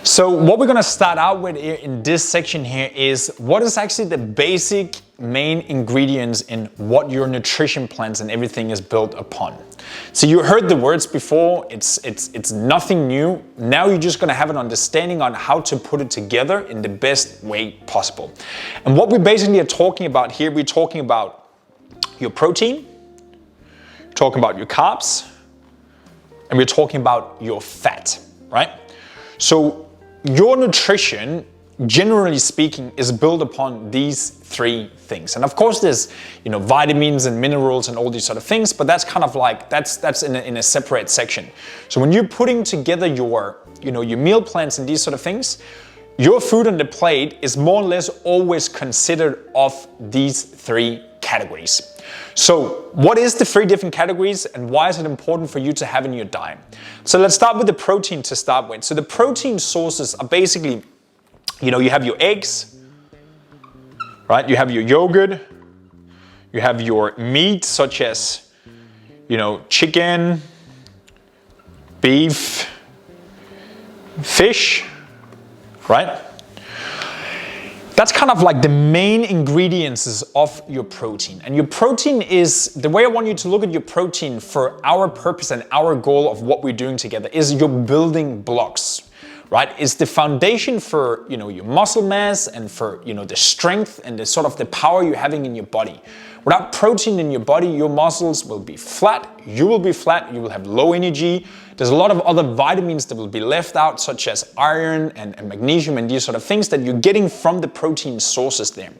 So what we're going to start out with in this section here is what is actually the basic main ingredients in what your nutrition plans and everything is built upon. So you heard the words before, it's nothing new. Now you're just going to have an understanding on how to put it together in the best way possible. And what we basically are talking about here, we're talking about your protein, we're talking about your carbs, and we're talking about your fat, right? So your nutrition, generally speaking, is built upon these three things. And of course there's, vitamins and minerals and all these sort of things, but that's kind of like, that's in a separate section. So when you're putting together your meal plans and these sort of things, your food on the plate is more or less always considered of these three categories. So what is the three different categories and why is it important for you to have in your diet? So let's start with the protein to start with. So the protein sources are basically, you have your eggs, right? You have your yogurt, you have your meat such as, chicken, beef, fish, right? That's kind of like the main ingredients of your protein. And your protein is, the way I want you to look at your protein for our purpose and our goal of what we're doing together is your building blocks, right? It's the foundation for, your muscle mass and for, the strength and the sort of the power you're having in your body. Without protein in your body, your muscles will be flat, you will be flat, you will have low energy. There's a lot of other vitamins that will be left out, such as iron and magnesium and these sort of things that you're getting from the protein sources there.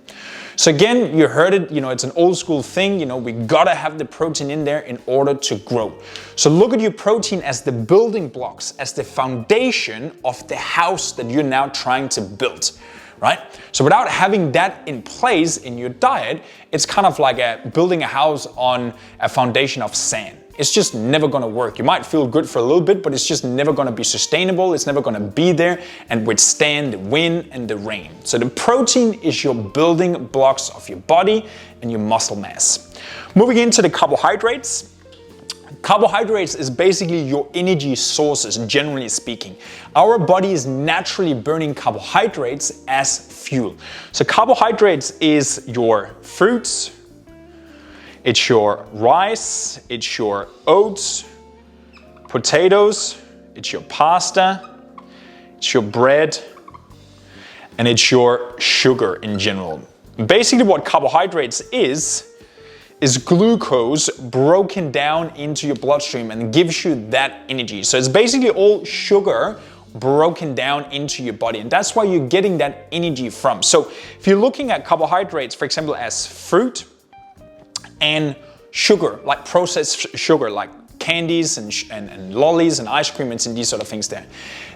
So again, you heard it, it's an old school thing, we gotta have the protein in there in order to grow. So look at your protein as the building blocks, as the foundation of the house that you're now trying to build. Right? So without having that in place in your diet, it's kind of like building a house on a foundation of sand. It's just never gonna work. You might feel good for a little bit, but it's just never gonna be sustainable. It's never gonna be there and withstand the wind and the rain. So the protein is your building blocks of your body and your muscle mass. Moving into the carbohydrates. Carbohydrates is basically your energy sources, generally speaking. Our body is naturally burning carbohydrates as fuel. So carbohydrates is your fruits, it's your rice, it's your oats, potatoes, it's your pasta, it's your bread, and it's your sugar in general. Basically what carbohydrates is glucose broken down into your bloodstream and gives you that energy. So it's basically all sugar broken down into your body, and that's why you're getting that energy from. So if you're looking at carbohydrates, for example, as fruit and sugar, like processed sugar, like candies and lollies and ice cream and these sort of things there.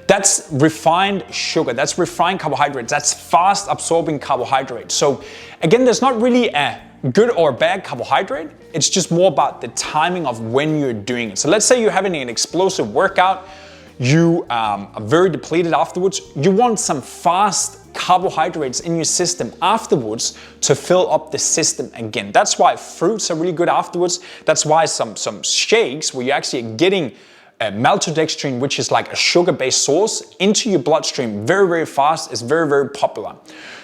That's refined sugar, that's refined carbohydrates, that's fast absorbing carbohydrates. So again, there's not really a good or bad carbohydrate, it's just more about the timing of when you're doing it. So let's say you're having an explosive workout, you are very depleted afterwards, you want some fast carbohydrates in your system afterwards to fill up the system again. That's why fruits are really good afterwards. That's why some shakes where you're actually getting maltodextrin, which is like a sugar-based source, into your bloodstream very, very fast is very, very popular.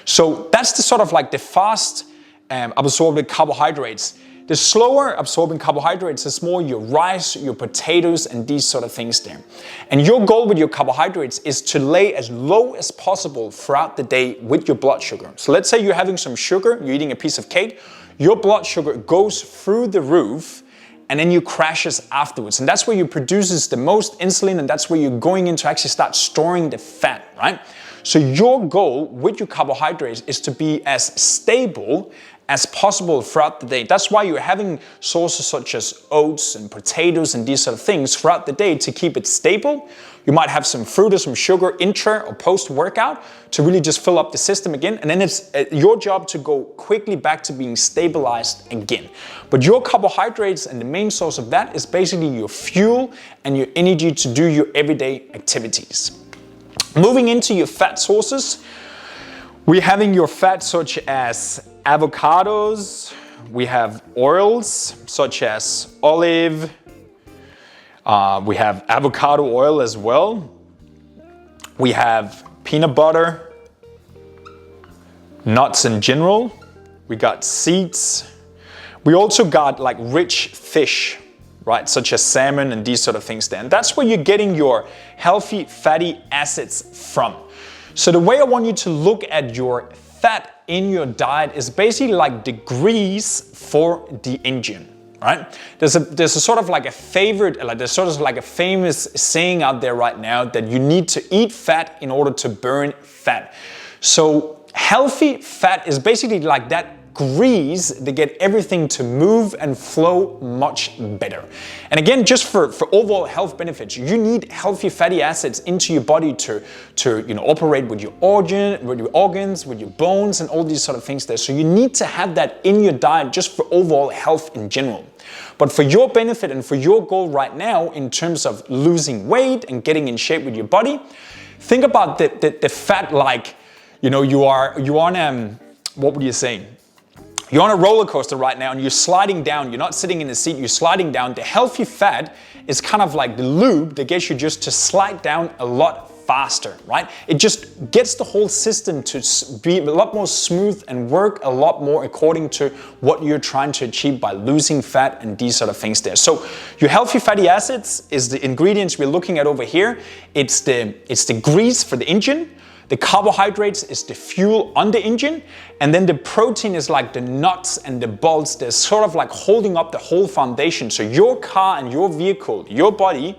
So that's the sort of like the fast absorbing carbohydrates. The slower absorbing carbohydrates is more your rice, your potatoes, and these sort of things there. And your goal with your carbohydrates is to lay as low as possible throughout the day with your blood sugar. So let's say you're having some sugar, you're eating a piece of cake, your blood sugar goes through the roof and then you crashes afterwards. And that's where you produces the most insulin, and that's where you're going in to actually start storing the fat, right? So your goal with your carbohydrates is to be as stable as possible throughout the day. That's why you're having sources such as oats and potatoes and these sort of things throughout the day to keep it stable. You might have some fruit or some sugar intra or post workout to really just fill up the system again. And then it's your job to go quickly back to being stabilized again. But your carbohydrates and the main source of that is basically your fuel and your energy to do your everyday activities. Moving into your fat sources, we're having your fat such as avocados, we have oils such as olive, we have avocado oil as well. We have peanut butter, nuts in general. We got seeds. We also got like rich fish, right? Such as salmon and these sort of things there. And that's where you're getting your healthy fatty acids from. So the way I want you to look at your fat in your diet is basically like the grease for the engine. Right? There's a sort of like a favorite, like there's sort of like a famous saying out there right now that you need to eat fat in order to burn fat. So healthy fat is basically like that grease to get everything to move and flow much better. And again, just for overall health benefits, you need healthy fatty acids into your body to operate with your organs, with your bones, and all these sort of things there. So you need to have that in your diet just for overall health in general. But for your benefit and for your goal right now, in terms of losing weight and getting in shape with your body, think about the fat like, you're on what would you say? You're on a roller coaster right now and you're sliding down. You're not sitting in the seat, you're sliding down. The healthy fat is kind of like the lube that gets you just to slide down a lot faster, right? It just gets the whole system to be a lot more smooth and work a lot more according to what you're trying to achieve by losing fat and these sort of things there. So your healthy fatty acids is the ingredients we're looking at over here. It's the grease for the engine. The carbohydrates is the fuel on the engine, and then the protein is like the nuts and the bolts. They're sort of like holding up the whole foundation. So your car and your vehicle, your body,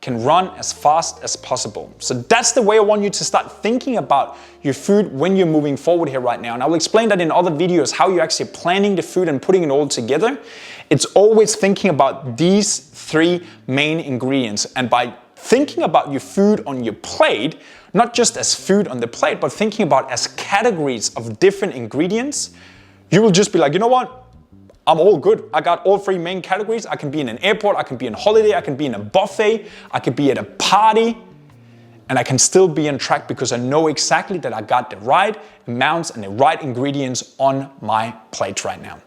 can run as fast as possible. So that's the way I want you to start thinking about your food when you're moving forward here right now. And I will explain that in other videos, how you're actually planning the food and putting it all together. It's always thinking about these three main ingredients. And by thinking about your food on your plate, not just as food on the plate, but thinking about as categories of different ingredients, you will just be like, you know what? I'm all good. I got all three main categories. I can be in an airport, I can be on holiday, I can be in a buffet, I could be at a party, and I can still be on track because I know exactly that I got the right amounts and the right ingredients on my plate right now.